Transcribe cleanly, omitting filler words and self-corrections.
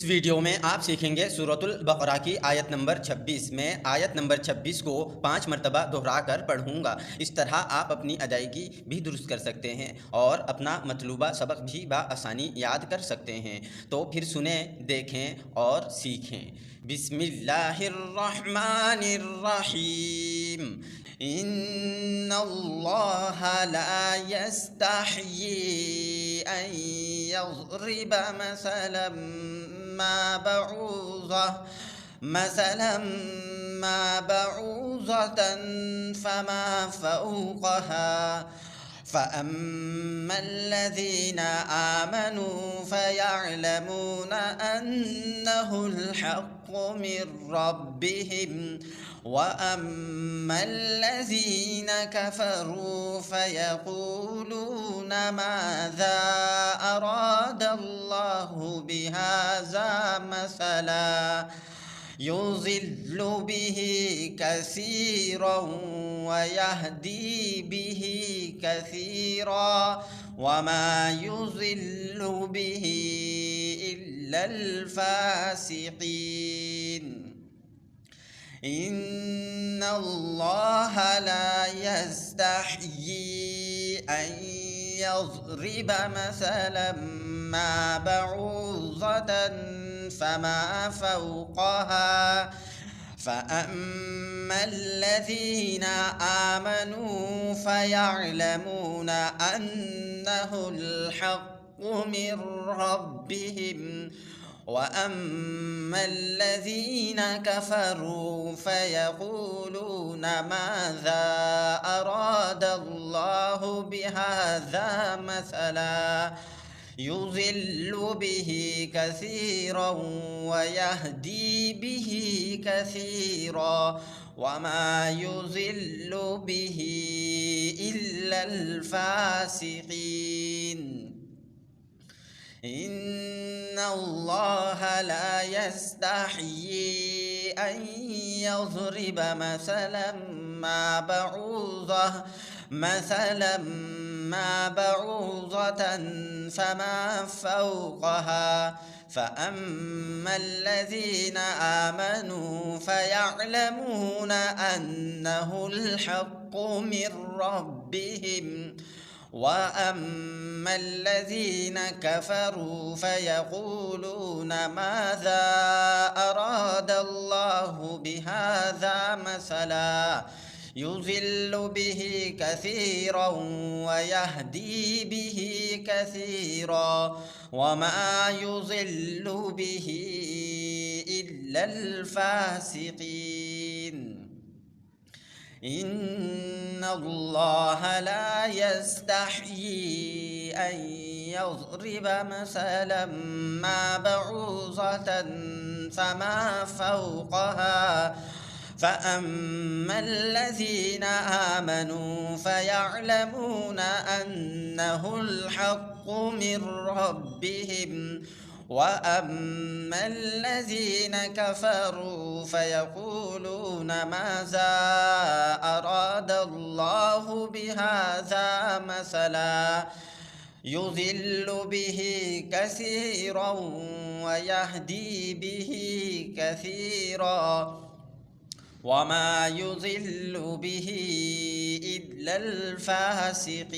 वीडियो में आप सीखेंगे सूरतुल बकरा की आयत नंबर 26। मैं आयत नंबर 26 को 5 मरतबा दोहरा कर पढ़ूँगा। इस तरह आप अपनी अदायगी भी दुरुस्त कर सकते हैं और अपना मतलूबा सबक भी बआसानी याद कर सकते हैं। तो फिर सुने, देखें और सीखें। बिस्मिल्लाहिर्रहमानिर्रहीम। इन्नल्लाह ला यस्तहयी अन यज़रिब مثلا ما بعوضة فما فوقها فأما الذين آمنوا فيعلمون أنه الحق من ربهم وأما الذين كفروا فيقولون ماذا أراد الله بهذا مثلا يضل به كثيرا ويهدي به كثيرا وما يضل به إلا الفاسقين. إن الله لا يستحيي أن يضرب مثلا ما بعوضة فما فوقها فأما الذين آمنوا فيعلمون أنه الحق من ربهم وأما الذين كفروا فيقولون ماذا أراد الله بهذا مثلا يضل به كثيرا ويهدي به كثيرا وما يضل به إلا الفاسقين. إن الله لا يستحيي أن يضرب مثلا ما بعوضة فما فوقها فأما الذين آمنوا فيعلمون أنه الحق من ربهم وأما الذين كفروا فيقولون ماذا أراد الله بهذا مثلا يضل به كثيرا ويهدي به كثيرا وما يضل به إلا الفاسقين. إن الله لا يستحيي أن يضرب مثلا ما بعوضة فما فوقها فأما الذين آمنوا فيعلمون أنه الحق من ربهم وأما الذين كفروا فيقولون ماذا أراد الله بهذا مثلا يضل به كثيرا ويهدي به كثيرا وما يضل به إلا الفاسقين.